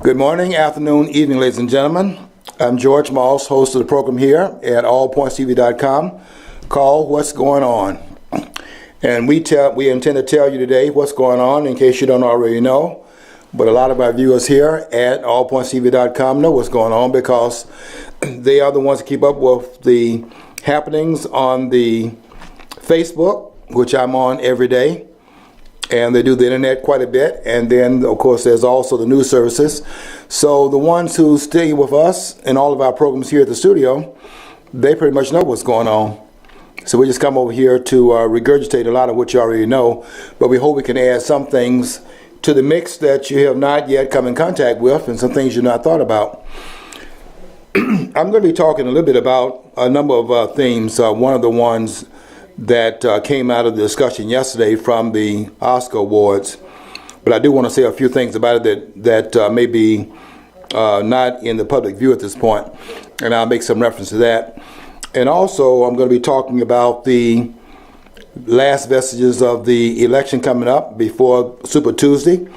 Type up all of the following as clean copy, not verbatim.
Good morning, afternoon, evening, ladies and gentlemen. I'm George Moss, host of the program here at allpointstv.com called What's Going On. And we intend to tell you today what's going on in case you don't already know. But a lot of our viewers here at allpointstv.com know what's going on because they are the ones that keep up with the happenings on the Facebook, which I'm on every day. And they do the internet quite a bit. And then, of course, there's also the news services. So the ones who stay with us in all of our programs here at the studio, they pretty much know what's going on. So we just come over here to regurgitate a lot of what you already know. But we hope we can add some things to the mix that you have not yet come in contact with and some things you've not thought about. I'm going to be talking a little bit about a number of themes. One of the ones that came out of the discussion yesterday from the Oscar Awards. But I do want to say a few things about it that may be not in the public view at this point, and I'll make some reference to that. And also, I'm going to be talking about the last vestiges of the election coming up before Super Tuesday,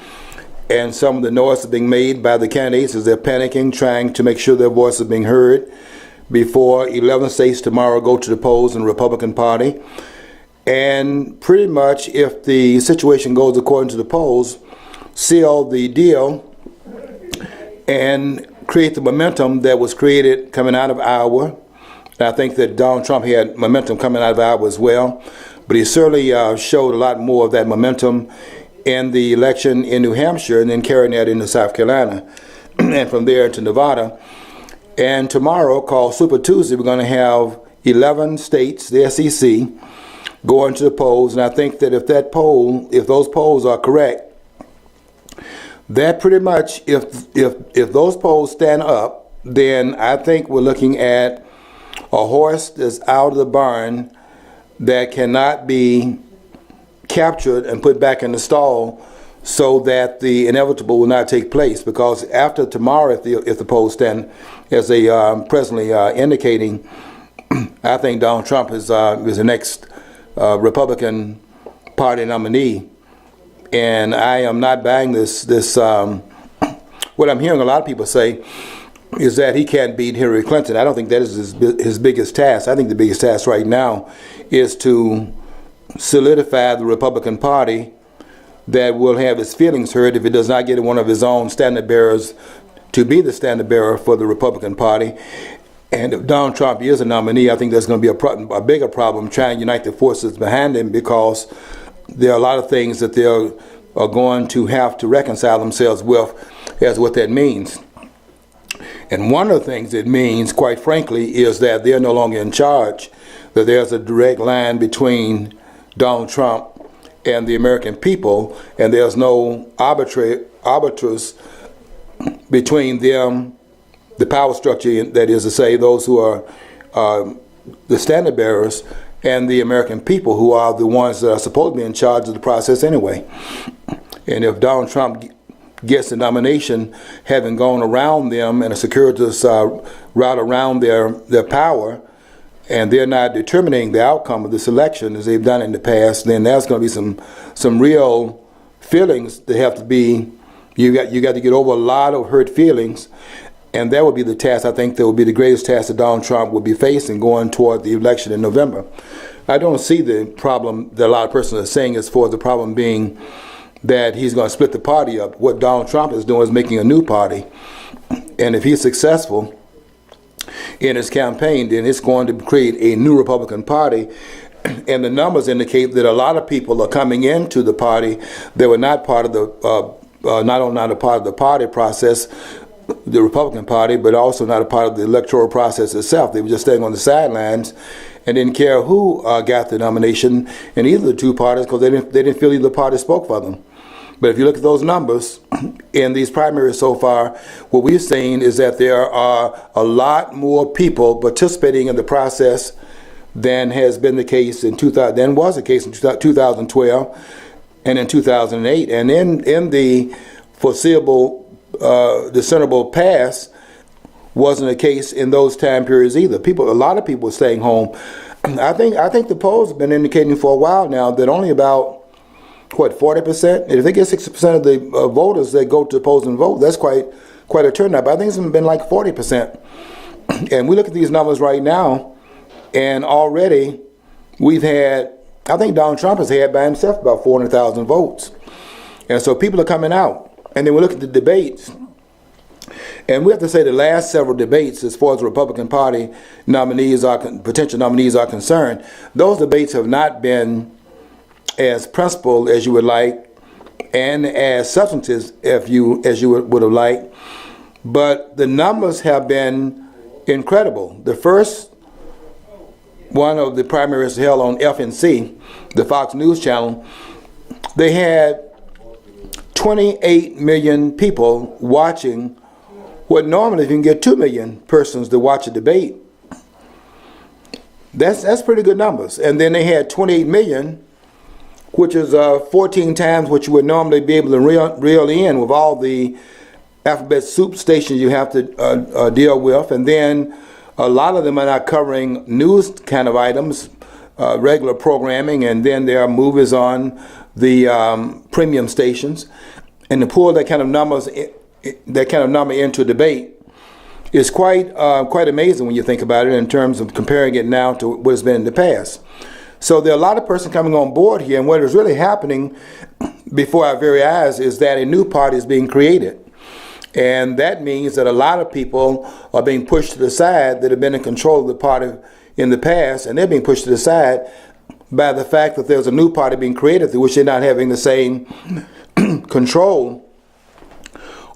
and some of the noise being made by the candidates as they're panicking, trying to make sure their voice is being heard before 11 states tomorrow go to the polls in the Republican Party. And pretty much, if the situation goes according to the polls, seal the deal and create the momentum that was created coming out of Iowa. And I think that Donald Trump had momentum coming out of Iowa as well, but he certainly showed a lot more of that momentum in the election in New Hampshire and then carrying that into South Carolina and from there into Nevada. And tomorrow, called Super Tuesday, we're going to have 11 states, the SEC, going to the polls. And I think that if those polls are correct, that pretty much, if those polls stand up, then I think we're looking at a horse that's out of the barn that cannot be captured and put back in the stall so that the inevitable will not take place. Because after tomorrow, if the polls stand as they presently indicating, I think Donald Trump is the next Republican Party nominee, and I am not buying this. What I'm hearing a lot of people say is that he can't beat Hillary Clinton. I don't think that is his biggest task. I think the biggest task right now is to solidify the Republican Party that will have his feelings hurt if it does not get one of his own standard bearers to be the standard bearer for the Republican Party. And if Donald Trump is a nominee, I think there's going to be a bigger problem trying to unite the forces behind him, because there are a lot of things that they are going to have to reconcile themselves with as what that means. And one of the things it means, quite frankly, is that they're no longer in charge, that there's a direct line between Donald Trump and the American people, and there's no arbiters between them, the power structure, that is to say, those who are the standard bearers, and the American people, who are the ones that are supposed to be in charge of the process anyway. And if Donald Trump gets the nomination, having gone around them in a circuitous route around their power, and they're not determining the outcome of this election as they've done in the past, then there's going to be some real feelings that have to be, you got to get over a lot of hurt feelings, and that would be the task. I think that would be the greatest task that Donald Trump would be facing going toward the election in November. I don't see the problem that a lot of persons are saying as far as the problem being that he's going to split the party up. What Donald Trump is doing is making a new party, and if he's successful in his campaign, then it's going to create a new Republican Party. And the numbers indicate that a lot of people are coming into the party that were not part of the not a part of the party process, the Republican Party, but also not a part of the electoral process itself. They were just staying on the sidelines and didn't care who got the nomination in either of the two parties, because they didn't feel either party spoke for them. But if you look at those numbers in these primaries so far, what we've seen is that there are a lot more people participating in the process than has been the case in 2012 and in 2008. And in the foreseeable, discernible past, wasn't the case in those time periods either. A lot of people are staying home. I think the polls have been indicating for a while now that only about what, 40%? If they get 60% of the voters that go to oppose and vote, that's quite a turnout. But I think it's been like 40%. And we look at these numbers right now, and already we've had, I think Donald Trump has had by himself about 400,000 votes. And so people are coming out. And then we look at the debates, and we have to say the last several debates, as far as the Republican Party nominees are, potential nominees are concerned, those debates have not been as principled as you would like, and as substantive as you would have liked. But the numbers have been incredible. The first one of the primaries held on FNC, the Fox News channel, they had 28 million people watching what normally you can get 2 million persons to watch a debate. That's pretty good numbers. And then they had 28 million, which is 14 times what you would normally be able to reel in with all the alphabet soup stations you have to deal with. And then a lot of them are not covering news kind of items, regular programming, and then there are movies on the premium stations. And to pull that kind of number into a debate is quite amazing when you think about it in terms of comparing it now to what has been in the past. So there are a lot of persons coming on board here, and what is really happening before our very eyes is that a new party is being created. And that means that a lot of people are being pushed to the side that have been in control of the party in the past, and they're being pushed to the side by the fact that there's a new party being created through which they're not having the same control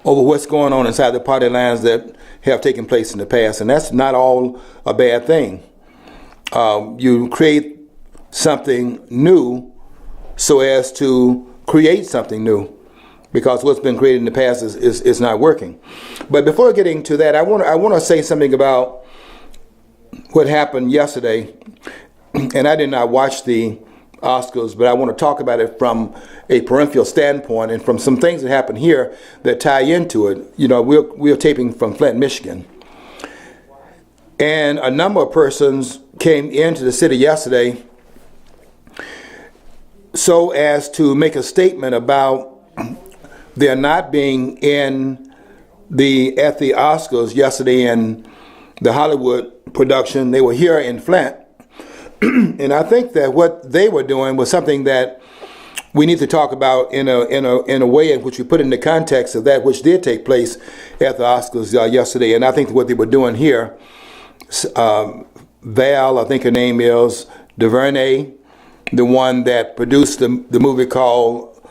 over what's going on inside the party lines that have taken place in the past. And that's not all a bad thing. You create something new so as to create something new, because what's been created in the past is not working. But before getting to that, I want to say something about what happened yesterday. And I did not watch the Oscars, but I want to talk about it from a peripheral standpoint and from some things that happened here that tie into it. You know, we're taping from Flint, Michigan. And a number of persons came into the city yesterday so as to make a statement about there not being at the Oscars yesterday in the Hollywood production. They were here in Flint. And I think that what they were doing was something that we need to talk about in a way in which we put it in the context of that which did take place at the Oscars yesterday. And I think what they were doing here, Val, I think her name is, DuVernay, the one that produced the movie called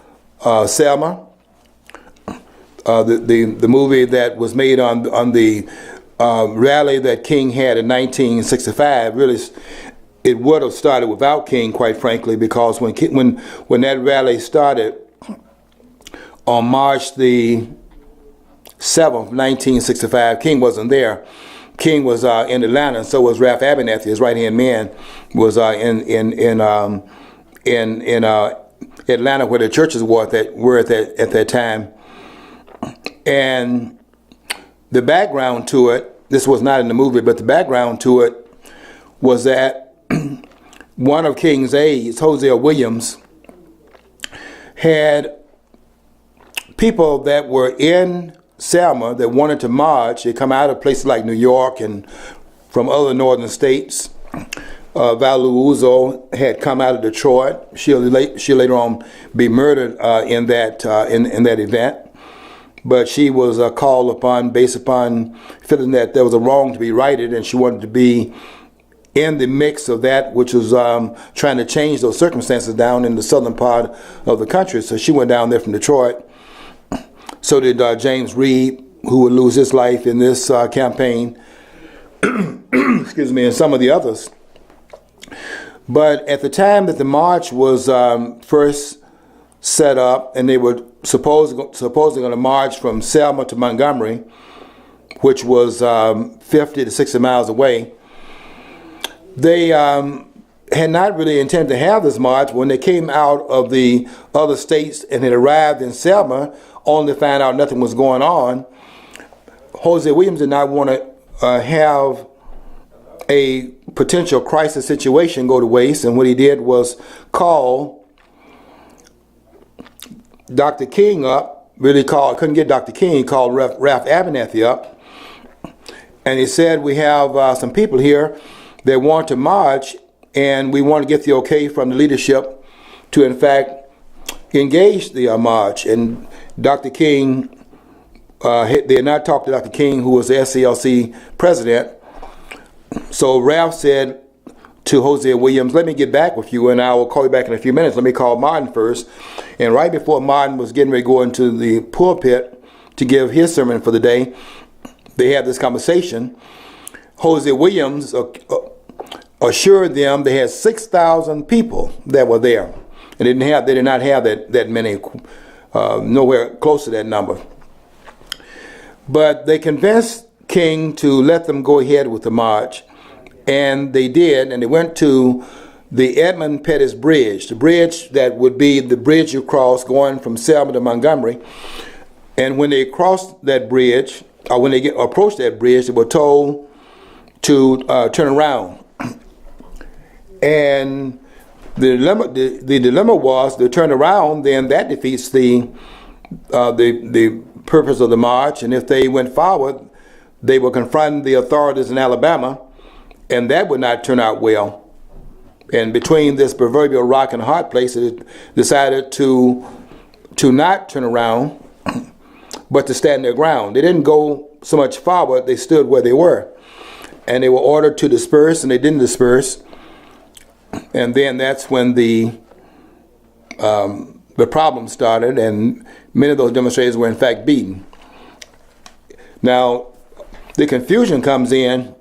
Selma, the movie that was made on the rally that King had in 1965. Really, it would have started without King, quite frankly, because when that rally started on March the 7th, 1965, King wasn't there. King was in Atlanta, and so was Ralph Abernathy, his right-hand man, was in Atlanta, where the churches were at that time. And the background to it, this was not in the movie, but the background to it was that one of King's aides, Hosea Williams, had people that were in Selma that wanted to march. They come out of places like New York and from other northern states. Val Luizzo had come out of Detroit. She'll later on be murdered in that event. But she was called upon based upon feeling that there was a wrong to be righted, and she wanted to be in the mix of that which was trying to change those circumstances down in the southern part of the country. So she went down there from Detroit. So did James Reed, who would lose his life in this campaign. Excuse me, and some of the others. But at the time that the march was first set up, and they were supposedly going to march from Selma to Montgomery, which was 50 to 60 miles away, they had not really intended to have this march. When they came out of the other states and had arrived in Selma, only to find out nothing was going on. Hosea Williams did not want to have a potential crisis situation go to waste, and what he did was call Dr. King up, couldn't get Dr. King, he called Ralph Abernathy up, and he said, we have some people here that want to march, and we want to get the okay from the leadership to, in fact, engage the march. And Dr. King, they had not talked to Dr. King, who was the SCLC president. So Ralph said to Hosea Williams, let me get back with you, and I will call you back in a few minutes. Let me call Martin first. And right before Martin was getting ready to go into the pulpit to give his sermon for the day, they had this conversation. Hosea Williams assured them they had 6,000 people that were there. And they did not have that many, nowhere close to that number. But they convinced King to let them go ahead with the march. And they did, and they went to the Edmund Pettus Bridge, the bridge that would be the bridge you cross going from Selma to Montgomery. And when they crossed that bridge, or when they approached that bridge, they were told to turn around. And the dilemma was to turn around, then that defeats the purpose of the march. And if they went forward, they would confront the authorities in Alabama, and that would not turn out well. And between this proverbial rock and a hard place, they decided to not turn around, but to stand their ground. They didn't go so much forward, they stood where they were. And they were ordered to disperse, and they didn't disperse. And then that's when the problem started, and many of those demonstrators were in fact beaten. Now, the confusion comes in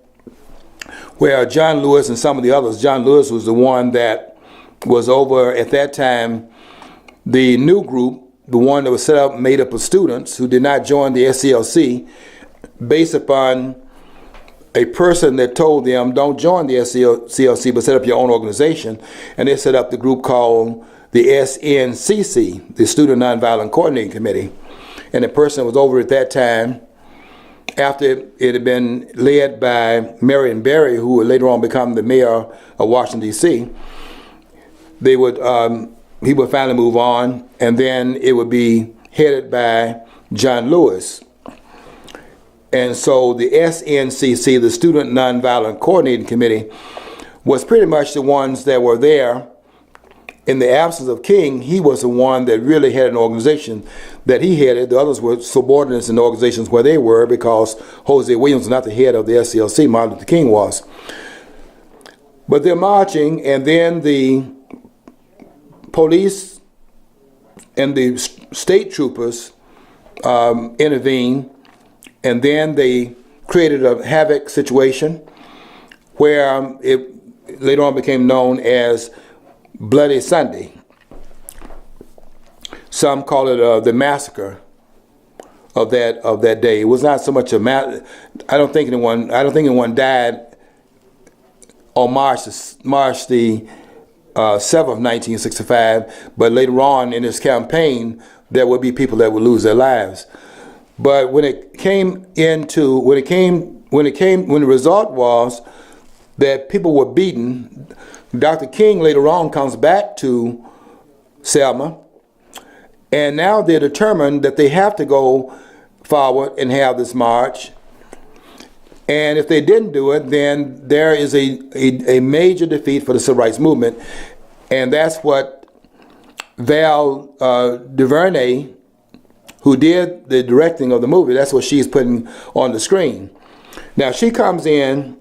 where John Lewis and some of the others, John Lewis was the one that was over at that time, the new group, the one that was set up, made up of students who did not join the SCLC, based upon a person that told them, don't join the SCLC, but set up your own organization. And they set up the group called the SNCC, the Student Nonviolent Coordinating Committee. And the person that was over at that time, after it had been led by Marion Barry, who would later on become the mayor of Washington, D.C., he would finally move on, and then it would be headed by John Lewis. And so the SNCC, the Student Nonviolent Coordinating Committee, was pretty much the ones that were there. In the absence of King, he was the one that really had an organization that he headed. The others were subordinates in the organizations where they were, because Hosea Williams was not the head of the SCLC, Martin Luther King was. But they're marching, and then the police and the state troopers intervened, and then they created a havoc situation where it later on became known as Bloody Sunday. Some call it the massacre of that day. It was not so much a I don't think anyone died on March the 7th of 1965. But later on in this campaign, there would be people that would lose their lives. But when the result was that people were beaten, Dr. King later on comes back to Selma, and now they're determined that they have to go forward and have this march. And if they didn't do it, then there is a major defeat for the civil rights movement. And that's what Val DuVernay, who did the directing of the movie, that's what she's putting on the screen. Now she comes in,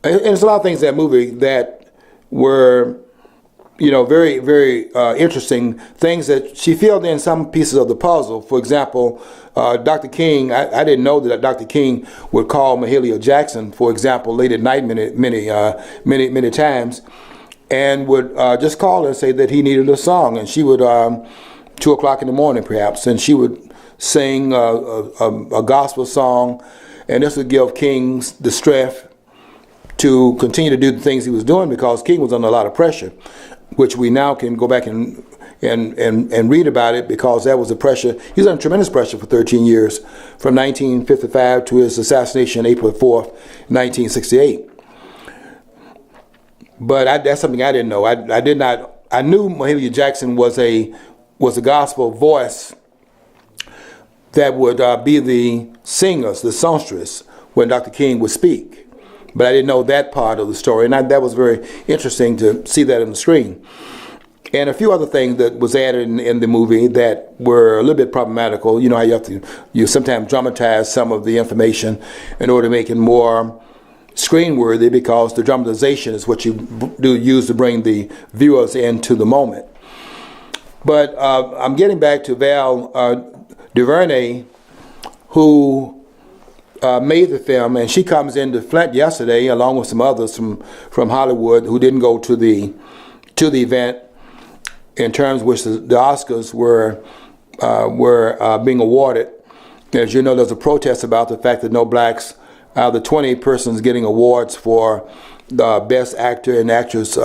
and there's a lot of things in that movie that were, very, very interesting, things that she filled in some pieces of the puzzle. For example, Dr. King, I didn't know that Dr. King would call Mahalia Jackson, for example, late at night many times, and would just call her and say that he needed a song. And she would, 2 o'clock in the morning perhaps, and she would sing a gospel song, and this would give King the strength to continue to do the things he was doing, because King was under a lot of pressure, which we now can go back and read about it, because that was the pressure. He was under tremendous pressure for 13 years, from 1955 to his assassination April 4th, 1968. But that's something I didn't know. I knew Mahalia Jackson was a was a gospel voice that would be the singers, the songstress, when Dr. King would speak. But I didn't know that part of the story, and that was very interesting to see that on the screen. And a few other things that was added in the movie that were a little bit problematical. You know how you sometimes dramatize some of the information in order to make it more screen-worthy, because the dramatization is what you use to bring the viewers into the moment. But I'm getting back to Val DuVernay, who made the film, and she comes into Flint yesterday along with some others from Hollywood who didn't go to the event, in terms which the Oscars were being awarded. As you know, there's a protest about the fact that no blacks, out of the 20 persons getting awards for the Best Actor and Actress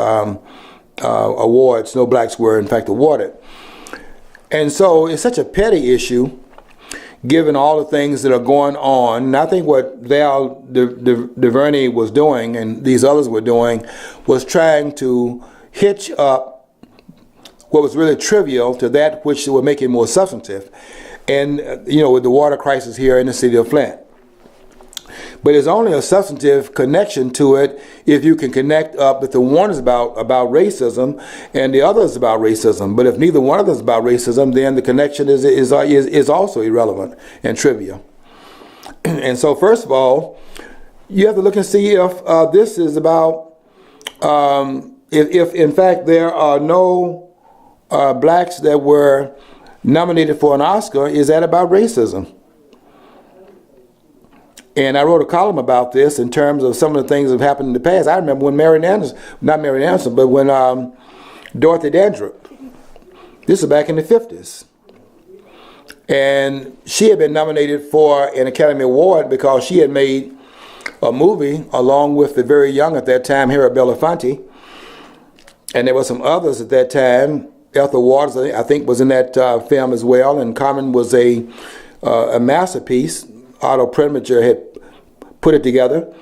awards, no blacks were in fact awarded. And so it's such a petty issue, given all the things that are going on. And I think what Val DuVernay was doing, and these others were doing, was trying to hitch up what was really trivial to that which would make it more substantive. And, with the water crisis here in the city of Flint. But there's only a substantive connection to it if you can connect up that the one is about racism and the other is about racism. But if neither one of them is about racism, then the connection is also irrelevant and trivial. And so, first of all, you have to look and see if this is about, if in fact there are no blacks that were nominated for an Oscar, is that about racism? And I wrote a column about this in terms of some of the things that have happened in the past. I remember when when Dorothy Dandruff, this is back in the 50s. And she had been nominated for an Academy Award because she had made a movie along with the very young at that time, Harry Belafonte. And there were some others at that time. Ethel Waters, I think, was in that film as well. And Carmen was a masterpiece. Otto Preminger had put it together.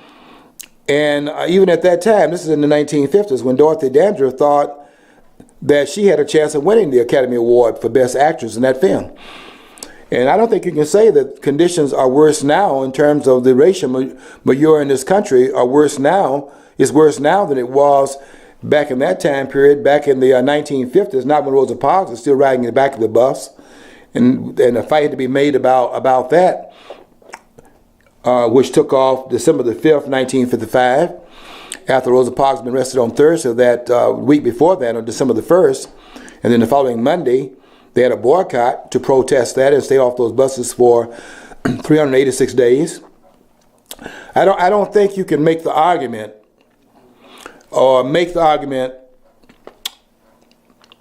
And even at that time, this is in the 1950s, when Dorothy Dandruff thought that she had a chance of winning the Academy Award for Best Actress in that film. And I don't think you can say that conditions are worse now in terms of the racial milieu in this country are worse now. It's worse now than it was back in that time period, back in the 1950s, not when Rosa Parks was still riding in the back of the bus. And a fight had to be made about that. Which took off December the 5th, 1955, after Rosa Parks had been arrested on Thursday of that week before that, on December the 1st. And then the following Monday, they had a boycott to protest that and stay off those buses for 386 days. I don't think you can make the argument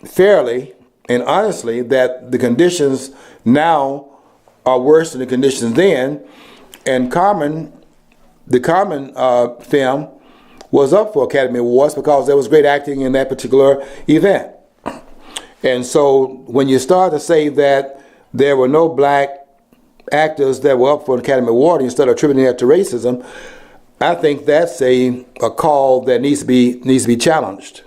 fairly and honestly that the conditions now are worse than the conditions then. And the Carmen film was up for Academy Awards because there was great acting in that particular event. And so when you start to say that there were no black actors that were up for an Academy Award and you start attributing that to racism, I think that's a call that needs to be challenged.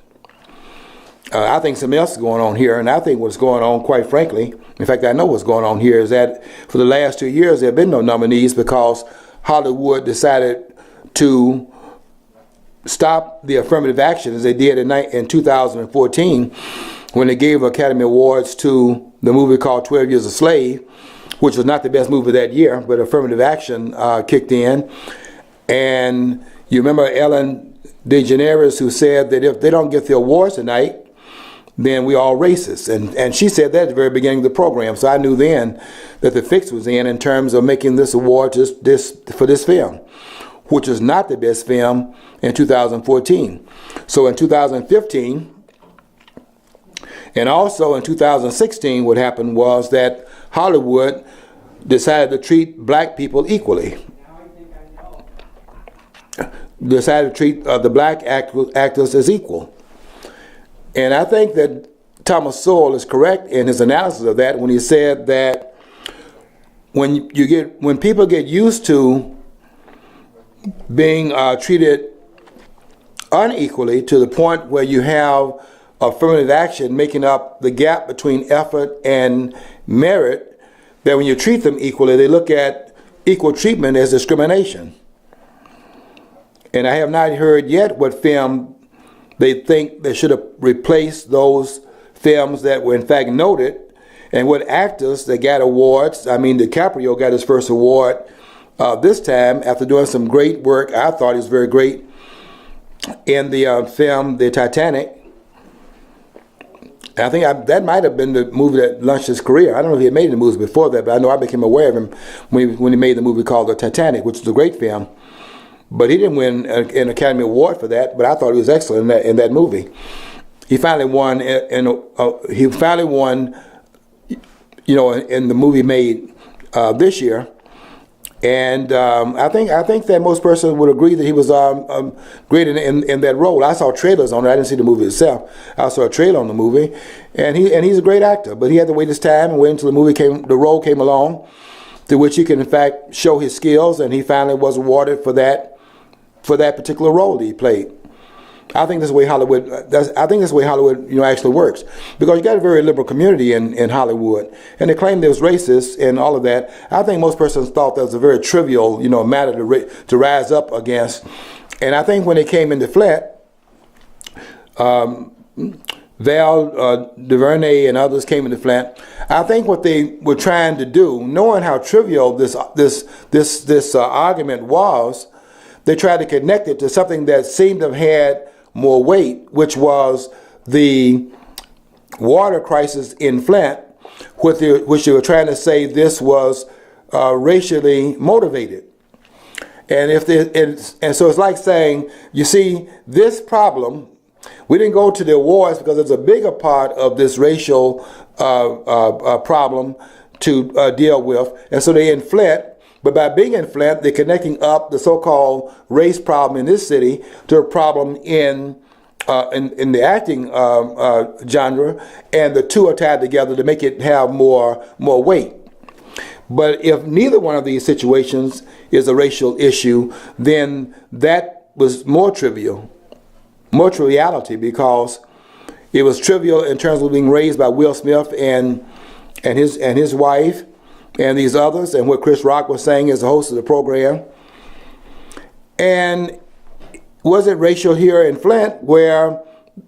I think something else is going on here, and I think what's going on, quite frankly, in fact, I know what's going on here, is that for the last 2 years there have been no nominees because Hollywood decided to stop the affirmative action as they did in 2014 when they gave Academy Awards to the movie called 12 Years a Slave, which was not the best movie that year, but affirmative action kicked in. And you remember Ellen DeGeneres, who said that if they don't get the awards tonight, then we all racist. And she said that at the very beginning of the program. So I knew then that the fix was in terms of making this award for this film, which was not the best film in 2014. So in 2015, and also in 2016, what happened was that Hollywood decided to treat black people equally. Decided to treat the black actors as equal. And I think that Thomas Sowell is correct in his analysis of that when he said that when people get used to being treated unequally to the point where you have affirmative action making up the gap between effort and merit, that when you treat them equally, they look at equal treatment as discrimination. And I have not heard yet what film they think they should have replaced those films that were in fact noted, and what actors that got awards. I mean, DiCaprio got his first award this time after doing some great work. I thought he was very great in the film The Titanic. I think that might have been the movie that launched his career. I don't know if he had made any movies before that, but I know I became aware of him when he made the movie called The Titanic, which was a great film. But he didn't win an Academy Award for that, but I thought he was excellent in that movie. He finally won, in the movie made this year. And I think that most persons would agree that he was great in that role. I saw trailers on it. I didn't see the movie itself. I saw a trailer on the movie, and he's a great actor. But he had to wait his time and wait until the role came along, to which he can in fact show his skills. And he finally was awarded for that particular role that he played. I think that's the way Hollywood. Actually works, because you got a very liberal community in Hollywood, and they claim there's racist and all of that. I think most persons thought that was a very trivial, matter to rise up against. And I think when they came into Flint, Val DuVernay and others came into Flint. I think what they were trying to do, knowing how trivial this argument was, they tried to connect it to something that seemed to have had more weight, which was the water crisis in Flint, which they were trying to say this was racially motivated. And so it's like saying, you see, this problem, we didn't go to the awards because it's a bigger part of this racial problem to deal with. And so they're in Flint. But by being in Flint, they're connecting up the so-called race problem in this city to a problem in the acting genre, and the two are tied together to make it have more weight. But if neither one of these situations is a racial issue, then that was more triviality, because it was trivial in terms of being raised by Will Smith and his wife and these others, and what Chris Rock was saying as the host of the program. And was it racial here in Flint, where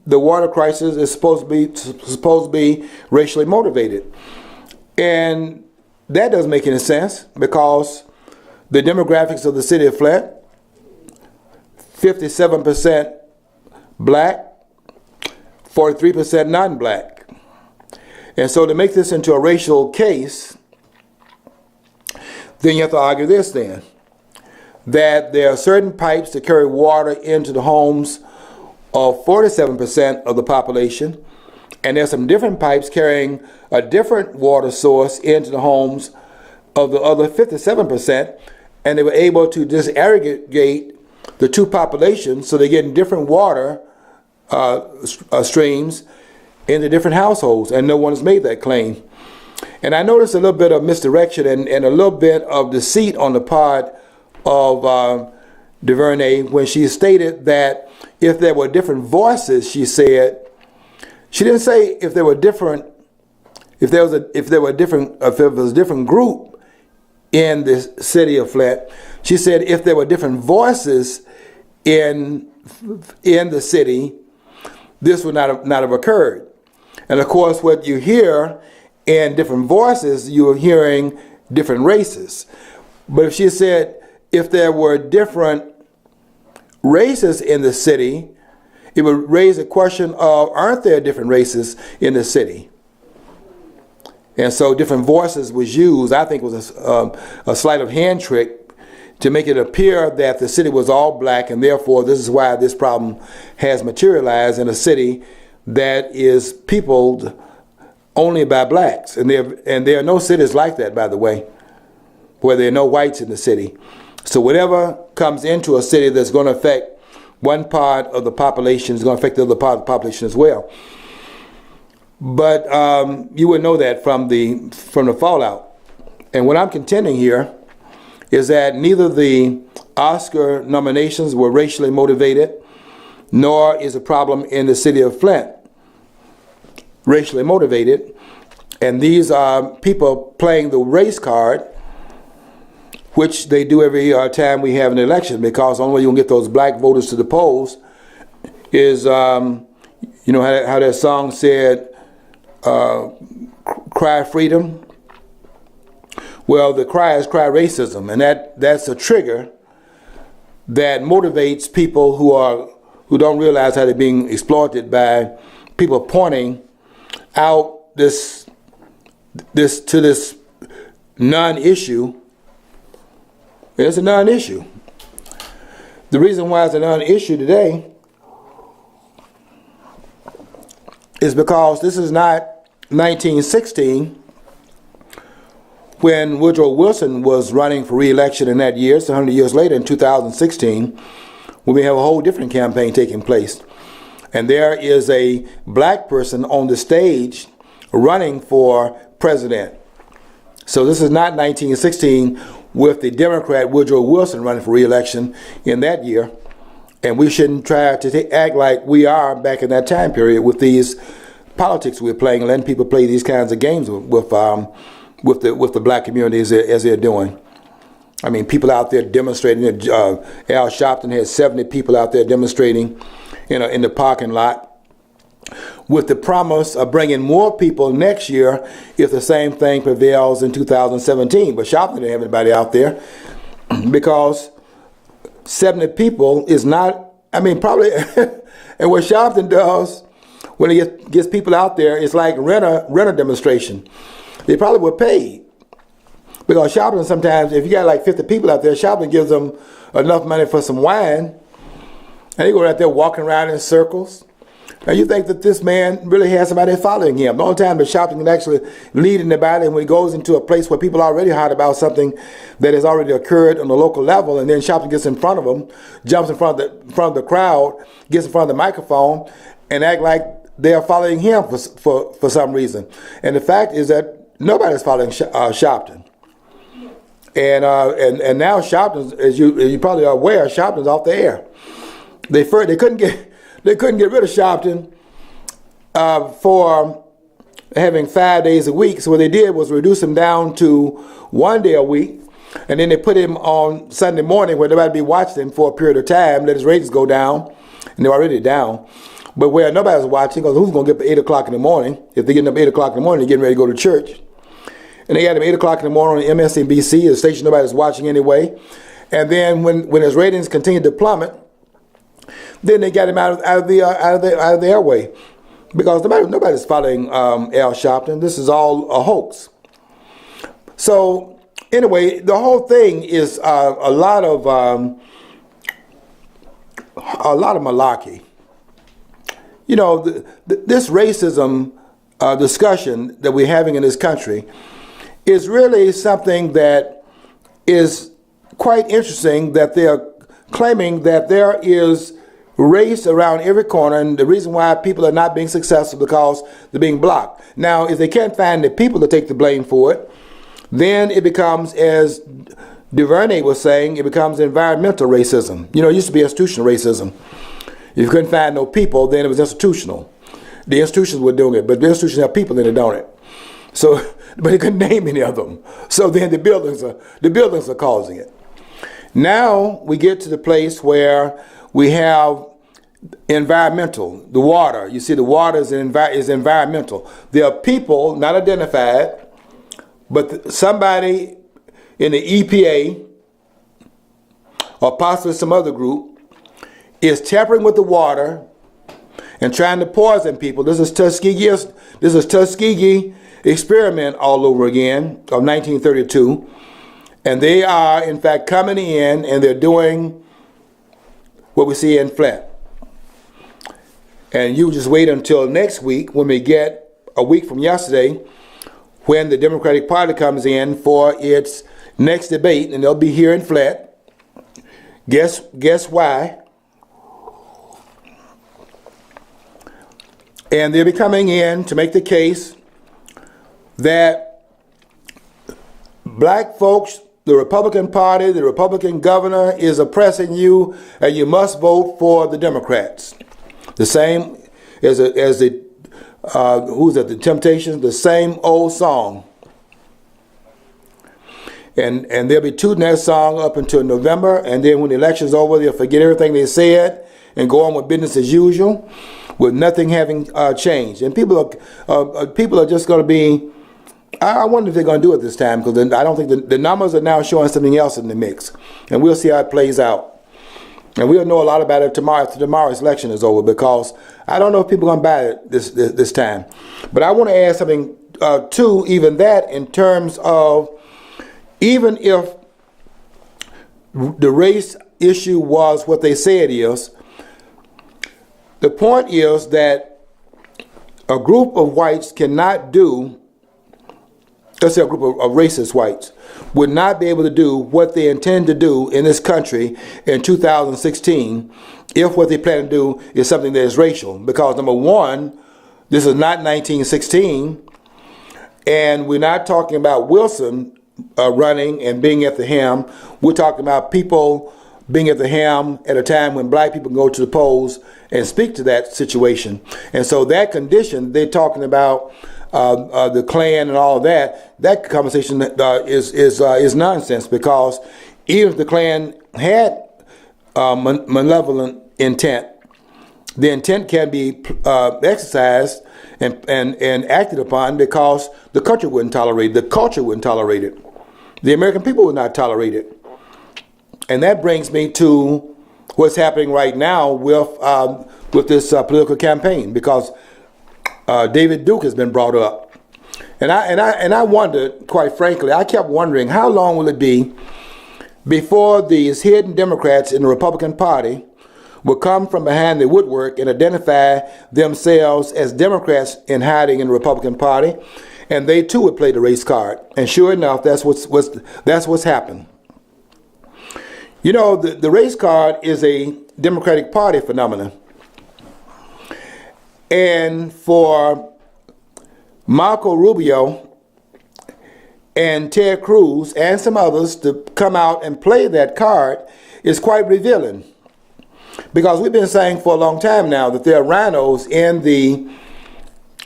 the water crisis is supposed to be racially motivated? And that doesn't make any sense, because the demographics of the city of Flint, 57% black, 43% non-black. And so to make this into a racial case, then you have to argue this then, that there are certain pipes that carry water into the homes of 47% of the population, and there's some different pipes carrying a different water source into the homes of the other 57%, and they were able to disaggregate the two populations so they're getting different water streams into different households, and no one has made that claim. And I noticed a little bit of misdirection and a little bit of deceit on the part of DuVernay when she stated that if there were different voices, she said, she didn't say if there was a different group in the city of Flint. She said if there were different voices in the city, this would not have occurred. And of course, what you hear in different voices, you are hearing different races. But if she said if there were different races in the city, it would raise a question of, aren't there different races in the city? And so different voices was used. I think it was a sleight of hand trick to make it appear that the city was all black, and therefore this is why this problem has materialized in a city that is peopled only by blacks. And there are no cities like that, by the way, where there are no whites in the city. So whatever comes into a city that's going to affect one part of the population is going to affect the other part of the population as well. But you would know that from the fallout. And what I'm contending here is that neither the Oscar nominations were racially motivated, nor is a problem in the city of Flint racially motivated. And these are people playing the race card, which they do every time we have an election, because the only way you're going to get those black voters to the polls is, you know how that song said, cry freedom. Well, the cry is cry racism, and that's a trigger that motivates people who don't realize how they're being exploited by people pointing out this non-issue. It's a non-issue. The reason why it's a non-issue today is because this is not 1916 when Woodrow Wilson was running for re-election in that year. It's 100 years later in 2016 when we have a whole different campaign taking place. And there is a black person on the stage running for president. So this is not 1916 with the Democrat Woodrow Wilson running for re-election in that year. And we shouldn't try to act like we are back in that time period with these politics we're playing and letting people play these kinds of games with the black community as they're doing. I mean, people out there demonstrating. Al Sharpton had 70 people out there demonstrating in the parking lot with the promise of bringing more people next year if the same thing prevails in 2017. But Sharpton didn't have anybody out there because 70 people is not, I mean, probably, and what Sharpton does when he gets people out there, it's like rent a demonstration. They probably were paid. Because Sharpton sometimes, if you got like 50 people out there, Sharpton gives them enough money for some wine, and they go out there walking around in circles. And you think that this man really has somebody following him. The only time that Sharpton can actually lead anybody when he goes into a place where people are already heard about something that has already occurred on the local level, and then Sharpton gets in front of them, jumps in front of the crowd, gets in front of the microphone, and act like they are following him for some reason. And the fact is that nobody's following Sharpton. And now Sharpton, as you probably are aware, Sharpton's off the air. They couldn't get rid of Sharpton for having 5 days a week. So what they did was reduce him down to 1 day a week, and then they put him on Sunday morning where nobody be watching him for a period of time, let his ratings go down, and they're already down. But where nobody's watching, because who's going to get up at 8 o'clock in the morning? If they're getting up at 8 o'clock in the morning, they're getting ready to go to church. And they got him 8 o'clock in the morning on MSNBC, a station nobody's watching anyway. And then when his ratings continued to plummet, then they got him out of the airway, because nobody's following Al Sharpton. This is all a hoax. So anyway, the whole thing is a lot of malarkey. You know, this racism discussion that we're having in this country is really something that is quite interesting, that they're claiming that there is race around every corner, and the reason why people are not being successful because they're being blocked. Now, if they can't find the people to take the blame for it, then it becomes, as DuVernay was saying, it becomes environmental racism. You know, it used to be institutional racism. If you couldn't find no people, then it was institutional. The institutions were doing it, but the institutions have people in it, don't it? So, but they couldn't name any of them. So then the buildings are causing it. Now we get to the place where we have environmental, the water. You see, the water is environmental. There are people not identified, but somebody in the EPA or possibly some other group is tampering with the water and trying to poison people. This is Tuskegee experiment all over again of 1932. And they are, in fact, coming in and they're doing what we see in Flint. And you just wait until next week when we get a week from yesterday when the Democratic Party comes in for its next debate, and they'll be here in Flint. Guess why? And they'll be coming in to make the case that black folks, the Republican Party, the Republican governor is oppressing you, and you must vote for the Democrats. The same as the who's that? The Temptations, the same old song. And they'll be tooting that song up until November, and then when the election's over, they'll forget everything they said and go on with business as usual, with nothing having changed. And people are just going to be. I wonder if they're going to do it this time, because I don't think the numbers are now showing something else in the mix, and we'll see how it plays out. And we'll know a lot about it tomorrow after tomorrow's election is over, because I don't know if people are going to buy it this time. But I want to add something to even that, in terms of, even if the race issue was what they say it is, the point is that a group of whites cannot do, let's say a group of racist whites, would not be able to do what they intend to do in this country in 2016 if what they plan to do is something that is racial. Because number one, this is not 1916, and we're not talking about Wilson running and being at the helm. We're talking about people being at the helm at a time when black people can go to the polls and speak to that situation. And so that condition, they're talking about the Klan and all of that, that conversation is nonsense, because even if the Klan had malevolent intent, the intent can be exercised and acted upon, because the country wouldn't tolerate it. The culture wouldn't tolerate it. The American people would not tolerate it. And that brings me to what's happening right now with this political campaign, because David Duke has been brought up. And I wondered, quite frankly, I kept wondering, how long will it be before these hidden Democrats in the Republican Party will come from behind the woodwork and identify themselves as Democrats in hiding in the Republican Party, and they too would play the race card. And sure enough, that's what's happened. You know, the race card is a Democratic Party phenomenon. And for Marco Rubio and Ted Cruz and some others to come out and play that card is quite revealing. Because we've been saying for a long time now that there are rhinos in the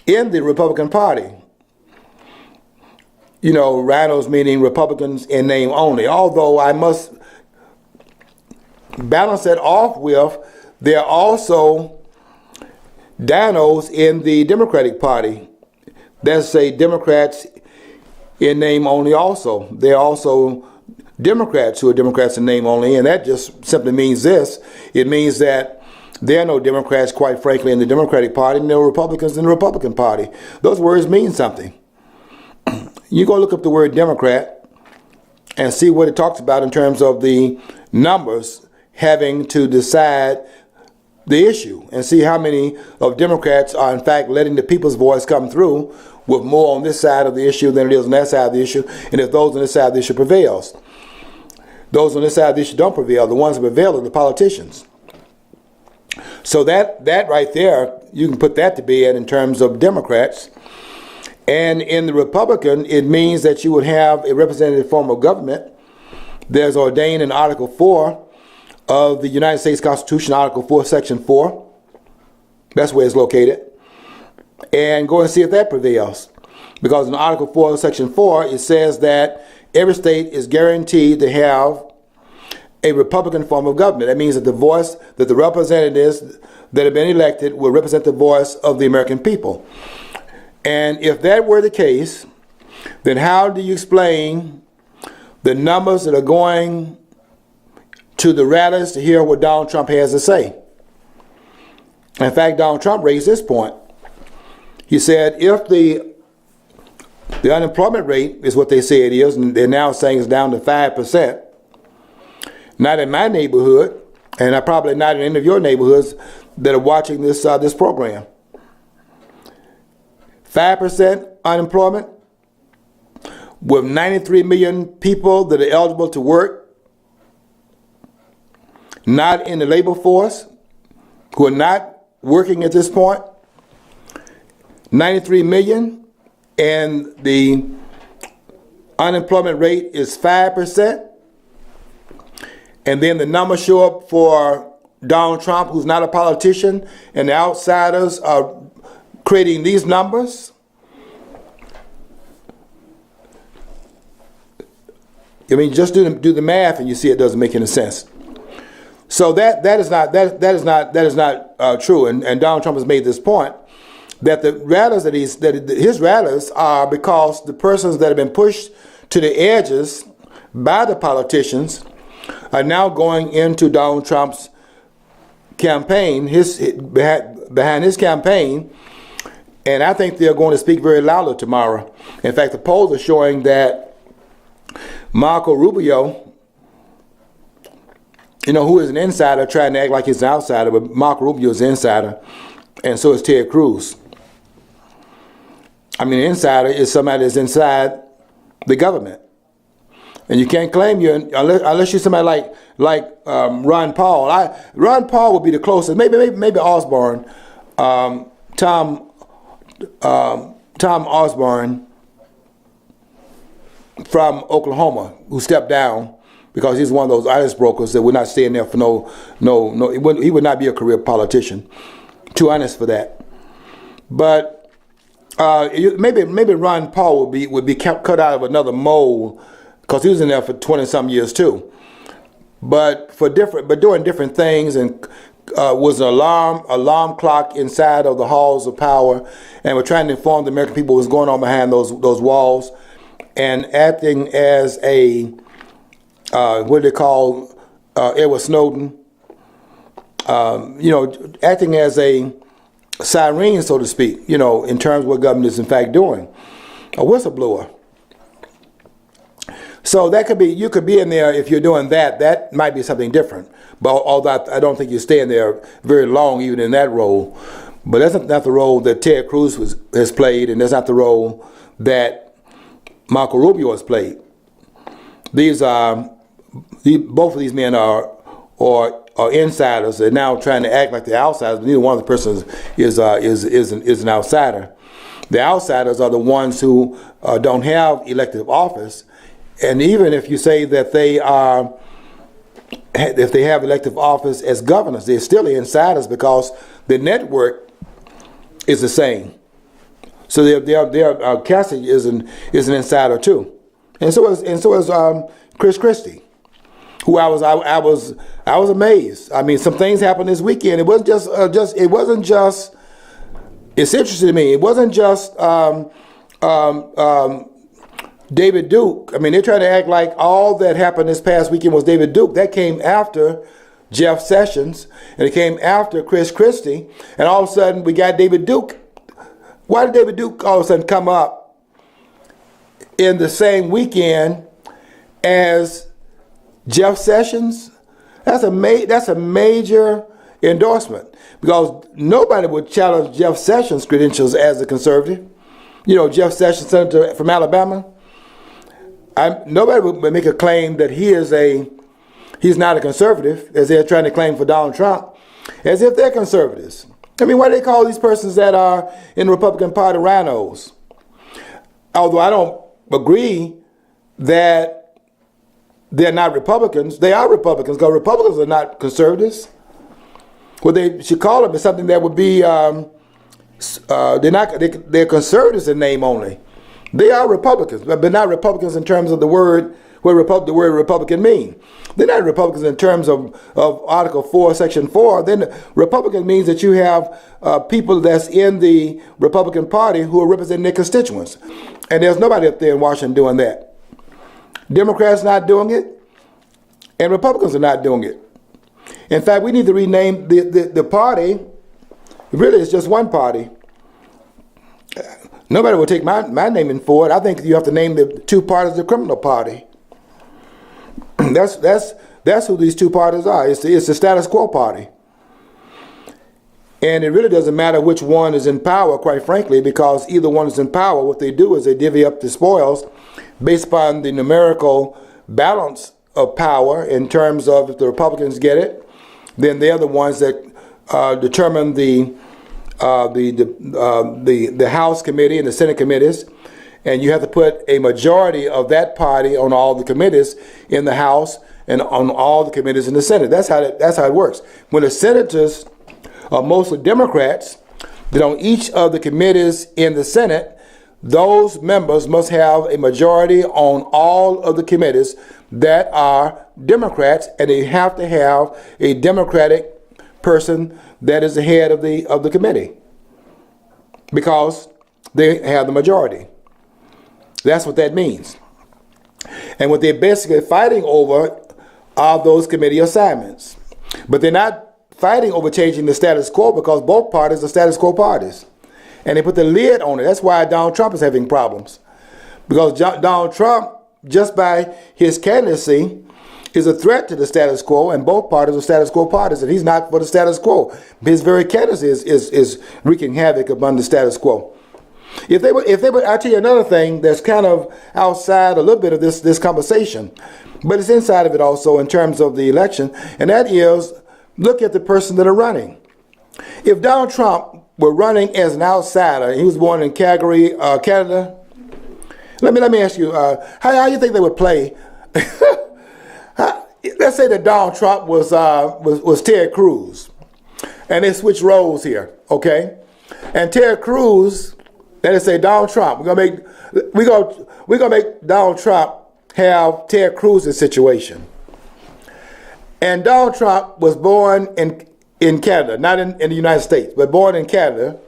Republican Party. You know, rhinos meaning Republicans in name only. Although I must balance that off with, there are also dinos in the Democratic Party. That's say Democrats in name only also. There are also Democrats who are Democrats in name only, and that just simply means this. It means that there are no Democrats, quite frankly, in the Democratic Party, and there are Republicans in the Republican Party. Those words mean something. You go look up the word Democrat and see what it talks about in terms of the numbers having to decide the issue, and see how many of Democrats are in fact letting the people's voice come through with more on this side of the issue than it is on that side of the issue, and if those on this side of the issue prevails. Those on this side of the issue don't prevail. The ones that prevail are the politicians. So that right there, you can put that to bed in terms of Democrats. And in the Republican, it means that you would have a representative form of government. There's ordained in Article 4 of the United States Constitution, Article 4, Section 4. That's where it's located. And go and see if that prevails. Because in Article 4, Section 4, it says that every state is guaranteed to have a Republican form of government. That means that the voice, that the representatives that have been elected will represent the voice of the American people. And if that were the case, then how do you explain the numbers that are going to the rallies to hear what Donald Trump has to say? In fact, Donald Trump raised this point. He said if the unemployment rate is what they say it is, and they're now saying it's down to 5%, not in my neighborhood, and probably not in any of your neighborhoods that are watching this program. 5% unemployment with 93 million people that are eligible to work, not in the labor force, who are not working at this point. 93 million, and the unemployment rate is 5%. And then the numbers show up for Donald Trump, who's not a politician, and the outsiders are creating these numbers, I mean, just do the math, and you see it doesn't make any sense. So that is not true. And Donald Trump has made this point that the rallies his rallies are because the persons that have been pushed to the edges by the politicians are now going into Donald Trump's campaign, behind his campaign, and I think they're going to speak very loudly tomorrow. In fact, the polls are showing that Marco Rubio, who is an insider, trying to act like he's an outsider, but Marco Rubio is an insider, and so is Ted Cruz. I mean, an insider is somebody that's inside the government. And you can't claim unless you're somebody like Ron Paul. Ron Paul would be the closest. Maybe Osborne, Tom Osborne from Oklahoma, who stepped down because he's one of those ISIS brokers that would not stay in there for no. He would not be a career politician. Too honest for that. But maybe Ron Paul would be cut out of another mold, because he was in there for 20-some years too, but doing different things, and was an alarm clock inside of the halls of power, and we're trying to inform the American people what's going on behind those walls, and acting as a what do they call Edward Snowden, acting as a siren, so to speak, in terms of what government is in fact doing, a whistleblower. So that could be, you could be in there if you're doing that. That might be something different. But although I don't think you stay in there very long, even in that role. But that's not the role that Ted Cruz has played, and that's not the role that Marco Rubio has played. Both of these men are insiders. They're now trying to act like the outsiders, but neither one of the persons is an outsider. The outsiders are the ones who don't have elective office. And even if you say that if they have elective office as governors, they're still insiders because the network is the same. So their Cassidy is an insider too, and so is Chris Christie, who I was amazed. I mean, some things happened this weekend. It wasn't just. It's interesting to me. It wasn't just. David Duke. I mean, they're trying to act like all that happened this past weekend was David Duke. That came after Jeff Sessions, and it came after Chris Christie, and all of a sudden we got David Duke. Why did David Duke all of a sudden come up in the same weekend as Jeff Sessions? That's a major endorsement, because nobody would challenge Jeff Sessions' credentials as a conservative. Jeff Sessions, senator from Alabama. Nobody would make a claim that he's not a conservative, as they're trying to claim for Donald Trump, as if they're conservatives. I mean, why do they call these persons that are in the Republican Party rhinos? Although I don't agree that they're not Republicans, they are Republicans, because Republicans are not conservatives. What they should call them is something that would be, they're conservatives in name only. They are Republicans, but not Republicans in terms of the word Republican mean. They're not Republicans in terms of Article 4, Section 4. Then Republican means that you have people that's in the Republican Party who are representing their constituents. And there's nobody up there in Washington doing that. Democrats not doing it, and Republicans are not doing it. In fact, we need to rename the party. Really, it's just one party. Nobody will take my naming for it. I think you have to name the two parties the criminal party. That's who these two parties are. It's the status quo party. And it really doesn't matter which one is in power, quite frankly, because either one is in power. What they do is they divvy up the spoils based upon the numerical balance of power in terms of if the Republicans get it, then they're the ones that determine the House committee and the Senate committees, and you have to put a majority of that party on all the committees in the House and on all the committees in the Senate. That's how it works. When the senators are mostly Democrats, that on each of the committees in the Senate, those members must have a majority on all of the committees that are Democrats, and they have to have a Democratic person that is the head of the committee because they have the majority. That's what that means. And what they're basically fighting over are those committee assignments. But they're not fighting over changing the status quo because both parties are status quo parties. And they put the lid on it. That's why Donald Trump is having problems. Because Donald Trump, just by his candidacy, is a threat to the status quo, and both parties are status quo parties, and he's not for the status quo. His very candidacy is wreaking havoc upon the status quo. If they would, I'll tell you another thing that's kind of outside a little bit of this conversation, but it's inside of it also in terms of the election, and that is, look at the person that are running. If Donald Trump were running as an outsider, he was born in Calgary, Canada. Let me ask you, how you think they would play? Let's say that Donald Trump was Ted Cruz, and they switch roles here, okay? And Ted Cruz, let us say Donald Trump, we're gonna make Donald Trump have Ted Cruz's situation. And Donald Trump was born in Canada, not in the United States, but born in Canada.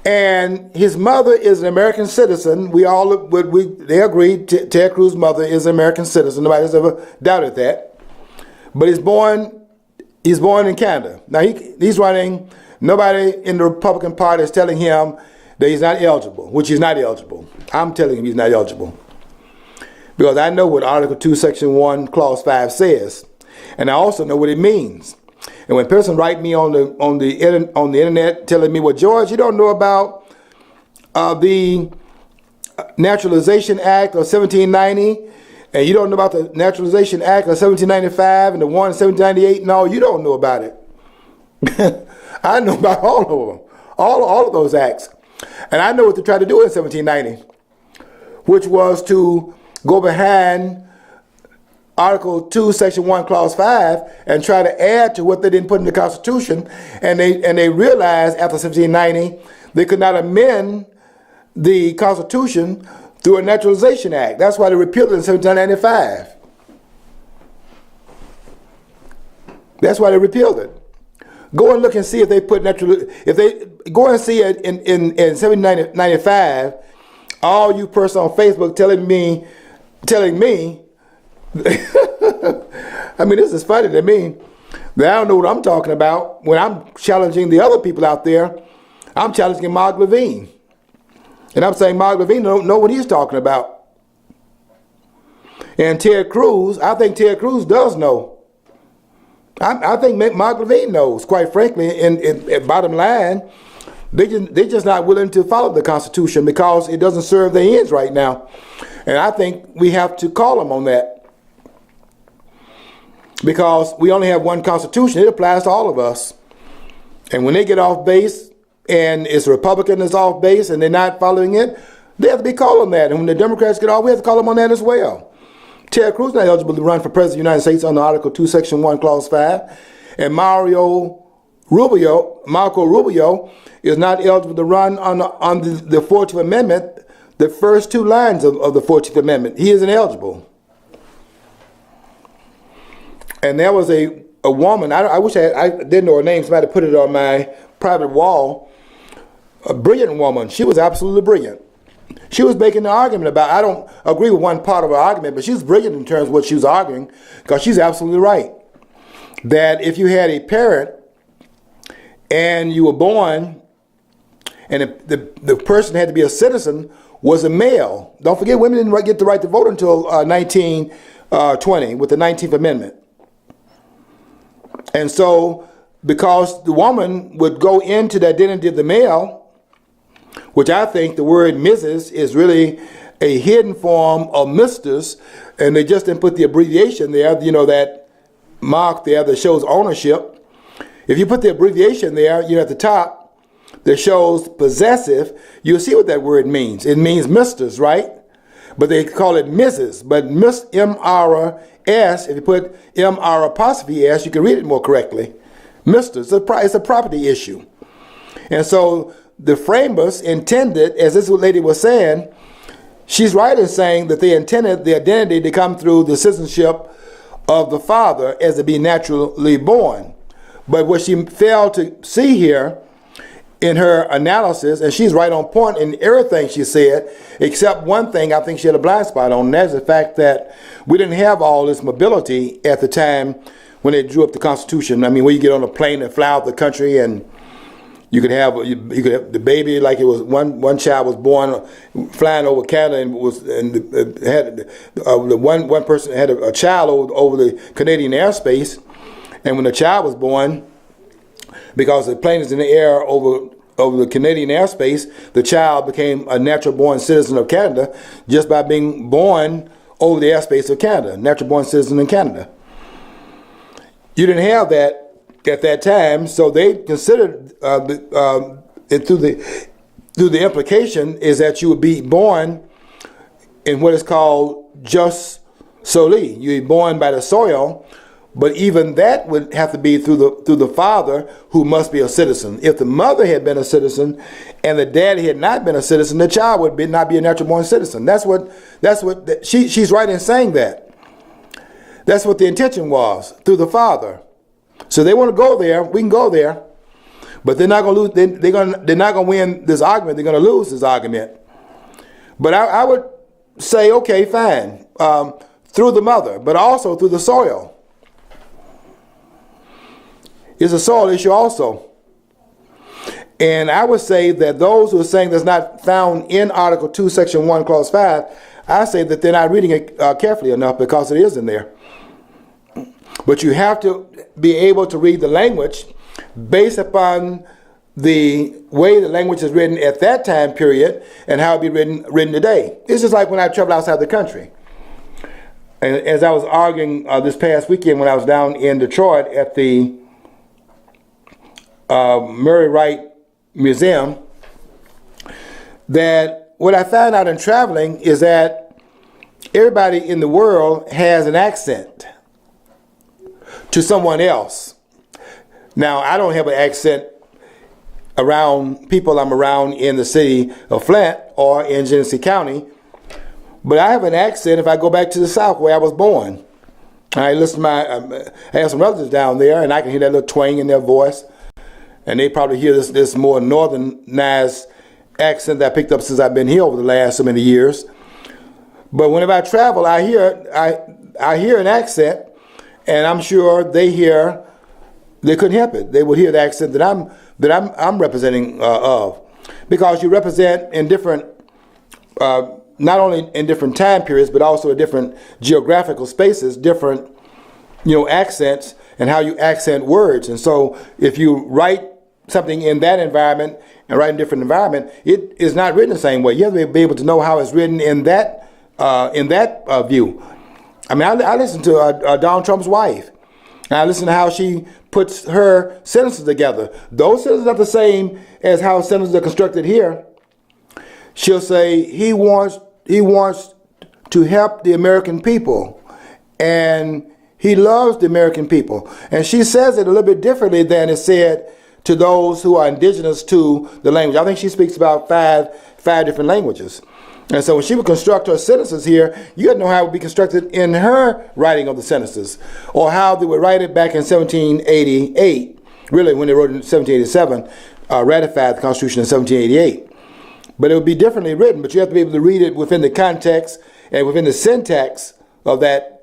And his mother is an American citizen. They agreed Ted Cruz's mother is an American citizen. Nobody's ever doubted that. But he's born in Canada. Now he's running. Nobody in the Republican Party is telling him that he's not eligible, which he's not eligible. I'm telling him he's not eligible. Because I know what Article 2, Section 1, Clause 5 says. And I also know what it means. And when a person write me on the internet telling me, well, George, you don't know about the Naturalization Act of 1790, and you don't know about the Naturalization Act of 1795 and the one in 1798, no, you don't know about it. I know about all of them, all of those acts. And I know what they tried to do in 1790, which was to go behind Article 2, Section 1, Clause 5, and try to add to what they didn't put in the Constitution. And they realized after 1790 they could not amend the Constitution through a Naturalization Act. That's why they repealed it in 1795. That's why they repealed it. Go and look and see if they put go and see it in 1795. All you person on Facebook telling me. I mean, this is funny to me. That I don't know what I'm talking about. When I'm challenging the other people out there, I'm challenging Mark Levine. And I'm saying Mark Levine don't know what he's talking about. And Ted Cruz, I think Ted Cruz does know. I think Mark Levine knows, quite frankly, in bottom line, they're just not willing to follow the Constitution because it doesn't serve their ends right now. And I think we have to call them on that. Because we only have one Constitution, it applies to all of us. And when they get off base, and it's a Republican that's off base, and they're not following it, they have to be called on that. And when the Democrats get off, we have to call them on that as well. Ted Cruz is not eligible to run for President of the United States under Article 2, Section 1, Clause 5. And Marco Rubio is not eligible to run on the 14th Amendment, the first two lines of the 14th Amendment. He is ineligible. And there was a woman, I wish I didn't know her name, somebody put it on my private wall, a brilliant woman. She was absolutely brilliant. She was making an argument about, I don't agree with one part of her argument, but she's brilliant in terms of what she was arguing, because she's absolutely right. That if you had a parent and you were born, and the person had to be a citizen, was a male. Don't forget, women didn't get the right to vote until 1920 with the 19th Amendment. And so, because the woman would go into the identity of the male, which I think the word Mrs. is really a hidden form of Misters, and they just didn't put the abbreviation there, you know, that mark there that shows ownership. If you put the abbreviation there, you know, at the top, that shows possessive, you'll see what that word means. It means Misters, right? But they call it Mrs. But Miss M-R-S, if you put M-R-apostrophe-S, you can read it more correctly. Misters, it's a property issue. And so the framers intended, as this lady was saying, she's right in saying that they intended the identity to come through the citizenship of the father as to be naturally born. But what she failed to see here in her analysis, and she's right on point in everything she said, except one thing I think she had a blind spot on, and that's the fact that we didn't have all this mobility at the time when they drew up the Constitution. I mean, when you get on a plane and fly out the country, and you could have the baby, like it was one child was born flying over Canada one person had a child over the Canadian airspace, and when the child was born, because the plane is in the air over the Canadian airspace, the child became a natural born citizen of Canada just by being born over the airspace of Canada, natural born citizen in Canada. You didn't have that at that time, so they considered it through the implication is that you would be born in what is called jus soli. You'd be born by the soil, but even that would have to be through the father, who must be a citizen. If the mother had been a citizen and the daddy had not been a citizen, the child would not be a natural born citizen. She's right in saying that. That's what the intention was, through the father. So they want to go there. We can go there, but they're not going to lose. They're not going to win this argument. They're going to lose this argument. But I would say, okay, fine, through the mother, but also through the soil. It's a soil issue also. And I would say that those who are saying that's not found in Article 2, Section 1, Clause 5, I say that they're not reading it carefully enough, because it is in there. But you have to be able to read the language based upon the way the language is written at that time period and how it be written today. It's just like when I travel outside the country. And as I was arguing this past weekend when I was down in Detroit at the Murray Wright Museum, that what I found out in traveling is that everybody in the world has an accent to someone else. Now, I don't have an accent around people I'm around in the city of Flint or in Genesee County, but I have an accent if I go back to the South where I was born. I listen to I have some relatives down there, and I can hear that little twang in their voice, and they probably hear this more northernized accent that I picked up since I've been here over the last so many years. But whenever I travel, I hear an accent, and I'm sure they couldn't help it. They would hear the accent that I'm representing of, because you represent in different, not only in different time periods, but also in different geographical spaces, different, accents and how you accent words. And so if you write something in that environment and write in a different environment, it is not written the same way. You have to be able to know how it's written in that view. I mean, I listen to Donald Trump's wife, and I listen to how she puts her sentences together. Those sentences are the same as how sentences are constructed here. She'll say he wants to help the American people, and he loves the American people. And she says it a little bit differently than is said to those who are indigenous to the language. I think she speaks about five different languages. And so when she would construct her sentences here, you got to know how it would be constructed in her writing of the sentences, or how they would write it back in 1788, really when they wrote it in 1787, ratified the Constitution in 1788. But it would be differently written, but you have to be able to read it within the context and within the syntax of that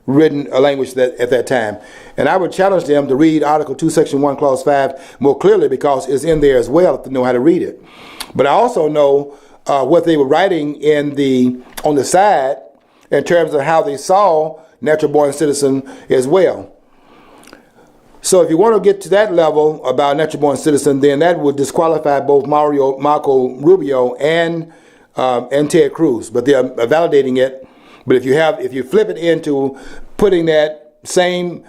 written language that at that time. And I would challenge them to read Article 2, Section 1, Clause 5 more clearly, because it's in there as well to know how to read it. But I also know what they were writing on the side in terms of how they saw natural born citizen as well. So if you want to get to that level about natural born citizen, then that would disqualify both Marco Rubio and Ted Cruz. But they're validating it. But if you flip it into putting that same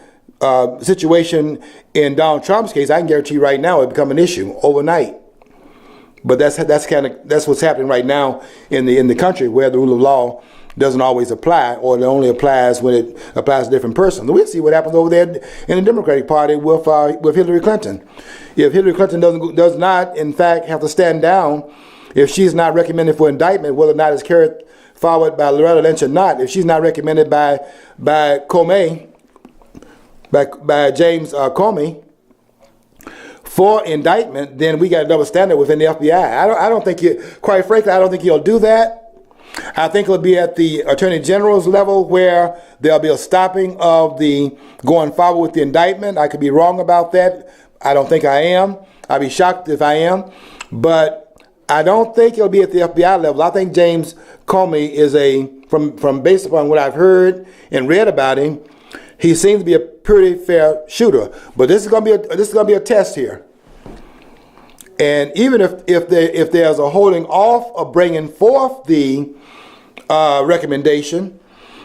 situation in Donald Trump's case, I can guarantee you right now it become an issue overnight. But that's what's happening right now in the country, where the rule of law doesn't always apply, or it only applies when it applies to a different person. We'll see what happens over there in the Democratic Party with Hillary Clinton. If Hillary Clinton does not, in fact, have to stand down, if she's not recommended for indictment, whether or not it's carried forward by Loretta Lynch or not, if she's not recommended by Comey, by James Comey for indictment, then we got a double standard within the FBI. I don't think quite frankly, I don't think he'll do that. I think it'll be at the Attorney General's level where there'll be a stopping of the going forward with the indictment. I could be wrong about that. I don't think I am. I'd be shocked if I am. But I don't think it'll be at the FBI level. I think James Comey is from based upon what I've heard and read about him, he seems to be a pretty fair shooter. But this is going to be a test here. And even if there's a holding off of bringing forth the recommendation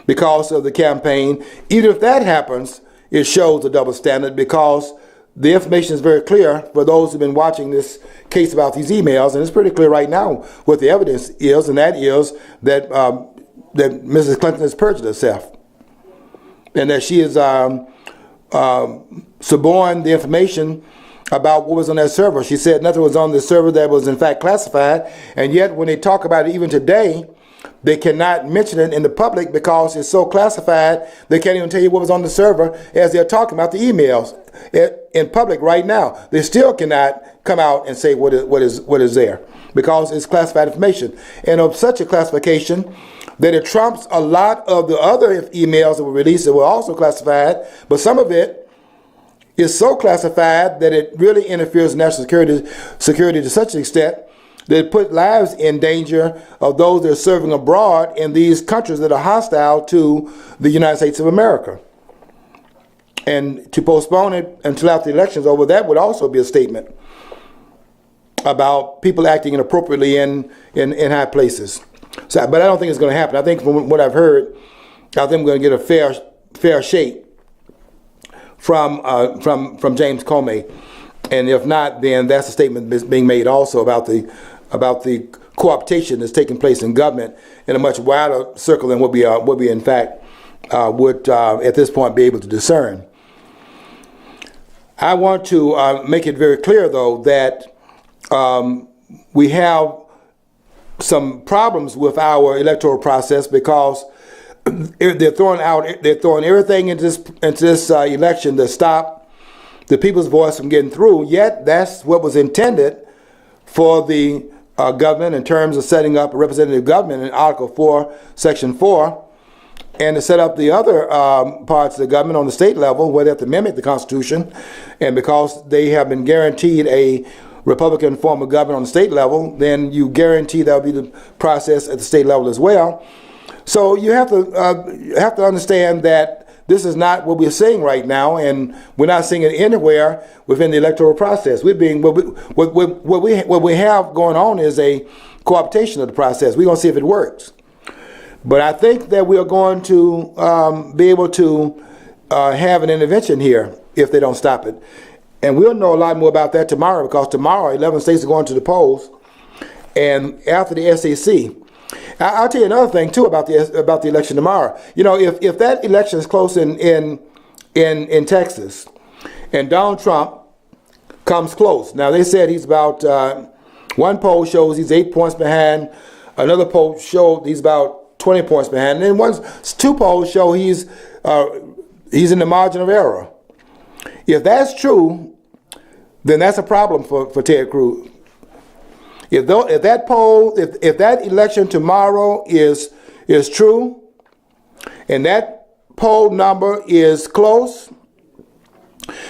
because of the campaign, even if that happens, it shows a double standard, because the information is very clear for those who've been watching this case about these emails, and it's pretty clear right now what the evidence is, and that is that that Mrs. Clinton has perjured herself, and that she has suborned the information about what was on that server. She said nothing was on the server that was in fact classified, and yet when they talk about it even today, they cannot mention it in the public because it's so classified. They can't even tell you what was on the server as they're talking about the emails in public right now. They still cannot come out and say what is there because it's classified information. And of such a classification that it trumps a lot of the other emails that were released that were also classified, but some of it is so classified that it really interferes with national security to such an extent that it put lives in danger of those that are serving abroad in these countries that are hostile to the United States of America. And to postpone it until after the elections over, that would also be a statement about people acting inappropriately in high places. So, but I don't think it's going to happen. I think from what I've heard, I think we're going to get a fair shake from James Comey, and if not, then that's a statement being made also about the co-optation that's taking place in government in a much wider circle than what we in fact would at this point be able to discern. I want to make it very clear, though, that we have some problems with our electoral process because they're throwing everything into this election to stop the people's voice from getting through. Yet that's what was intended for the government in terms of setting up a representative government in Article 4, Section 4, and to set up the other parts of the government on the state level where they have to mimic the Constitution. And because they have been guaranteed a Republican form of government on the state level, then you guarantee that will be the process at the state level as well. So you have to understand that this is not what we're seeing right now, and we're not seeing it anywhere within the electoral process. What we have going on is a co-optation of the process. We're going to see if it works. But I think that we are going to be able to have an intervention here if they don't stop it. And we'll know a lot more about that tomorrow, because tomorrow 11 states are going to the polls, and after the SEC. I'll tell you another thing too about the election tomorrow. You know, if that election is close in Texas, and Donald Trump comes close. Now they said he's about one poll shows he's 8 points behind. Another poll showed he's about 20 points behind. And then two polls show he's in the margin of error. If that's true, then that's a problem for Ted Cruz. If that election tomorrow is true, and that poll number is close,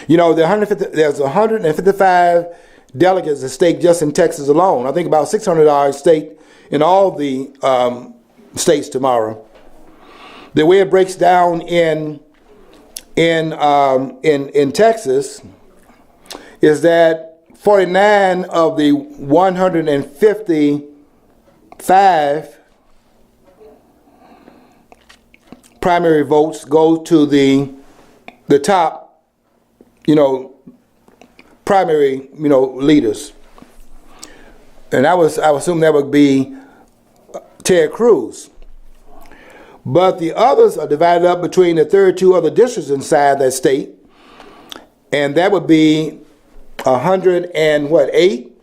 you know, there's 155 delegates at stake just in Texas alone. I think about 600 are at stake in all the states tomorrow. The way it breaks down in Texas is that 49 of the 155 primary votes go to the top, primary, leaders. And I assume that would be Ted Cruz. But the others are divided up between the 32 other districts inside that state. And that would be 108?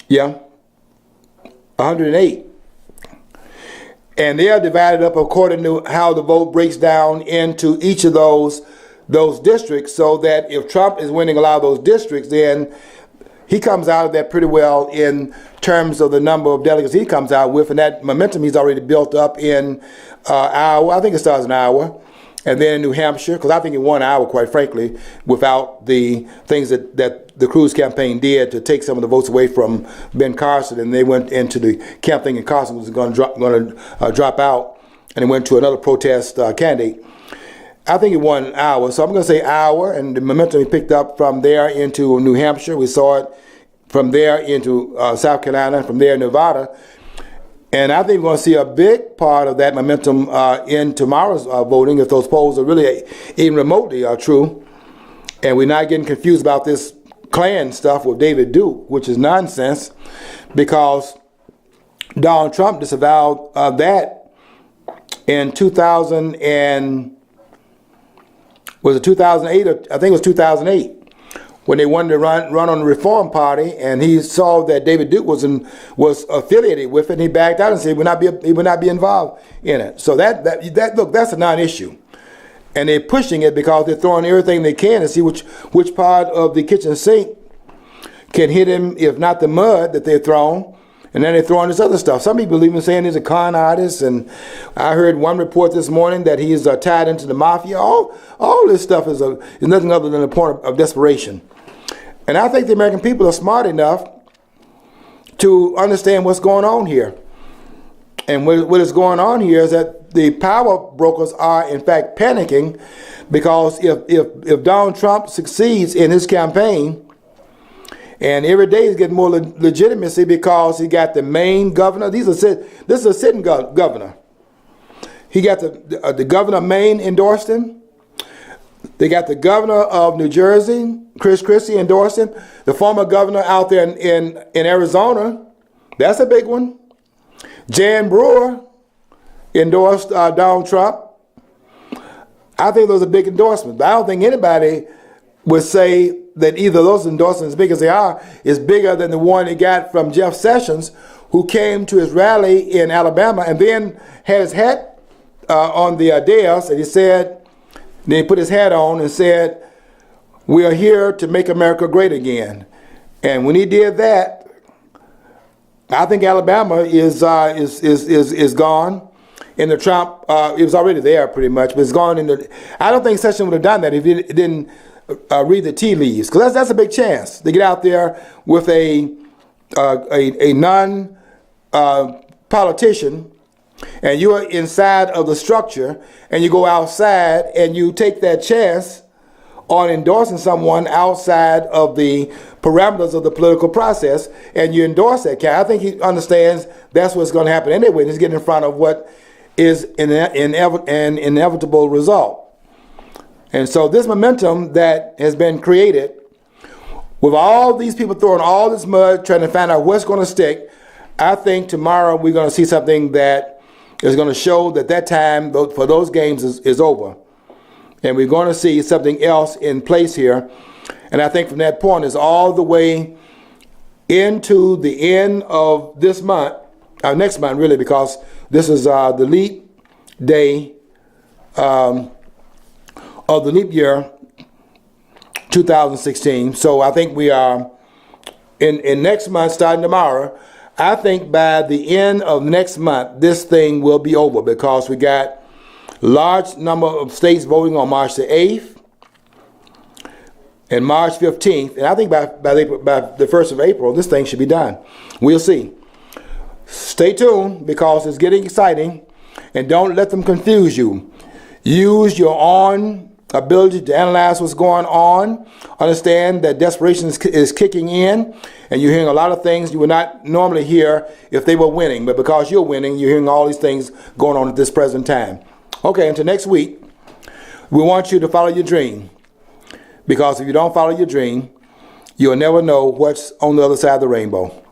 Yeah, 108. And they are divided up according to how the vote breaks down into each of those districts, so that if Trump is winning a lot of those districts, then he comes out of that pretty well in terms of the number of delegates he comes out with, and that momentum he's already built up in Iowa. I think it starts in Iowa, and then in New Hampshire, because I think he won Iowa, quite frankly, without the things that the Cruz campaign did to take some of the votes away from Ben Carson, and they went into the camp thinking Carson was going to drop out, and they went to another protest candidate. I think he won Iowa, so I'm going to say Iowa, and the momentum he picked up from there into New Hampshire. We saw it from there into South Carolina, from there Nevada. And I think we're going to see a big part of that momentum in tomorrow's voting, if those polls are really even remotely true. And we're not getting confused about this Klan stuff with David Duke, which is nonsense, because Donald Trump disavowed that in 2008? I think it was 2008, when they wanted to run on the Reform Party, and he saw that David Duke was affiliated with it, and he backed out and said he would not be involved in it. So that look, that's a non-issue, and they're pushing it because they're throwing everything they can to see which part of the kitchen sink can hit him, if not the mud that they're throwing. And then they're throwing this other stuff. Some people even saying he's a con artist, and I heard one report this morning that he's tied into the mafia. All this stuff is nothing other than a point of desperation. And I think the American people are smart enough to understand what's going on here. And what is going on here is that the power brokers are in fact panicking, because if Donald Trump succeeds in his campaign, and every day he's getting more legitimacy because he got the Maine governor. This is a sitting governor. He got the governor of Maine endorsed him. They got the governor of New Jersey, Chris Christie, endorsed him. The former governor out there in Arizona, that's a big one. Jan Brewer endorsed Donald Trump. I think those are big endorsements, but I don't think anybody would say that either of those endorsements, as big as they are, is bigger than the one he got from Jeff Sessions, who came to his rally in Alabama and then had his hat on the dais, and then he put his hat on and said, "We are here to make America great again." And when he did that, I think Alabama is gone. In the Trump, it was already there pretty much, but it's gone in the. I don't think Sessions would have done that if he didn't read the tea leaves, because that's a big chance to get out there with a non politician, and you are inside of the structure, and you go outside and you take that chance on endorsing someone outside of the parameters of the political process, and you endorse that guy. I think he understands that's what's going to happen anyway, and he's getting in front of what is an inevitable result. And so this momentum that has been created, with all these people throwing all this mud, trying to find out what's going to stick, I think tomorrow we're going to see something that is going to show that time for those games is over. And we're going to see something else in place here. And I think from that point is all the way into the end of this month, next month really, because this is the leap day of the leap year 2016. So I think we are in next month, starting tomorrow. I think by the end of next month, this thing will be over, because we got large number of states voting on March the 8th and March 15th. And I think by the 1st of April, this thing should be done. We'll see. Stay tuned, because it's getting exciting, and don't let them confuse you. Use your own ability to analyze what's going on. Understand that desperation is kicking in, and you're hearing a lot of things you would not normally hear if they were winning. But because you're winning, you're hearing all these things going on at this present time. Okay, until next week, we want you to follow your dream. Because if you don't follow your dream, you'll never know what's on the other side of the rainbow.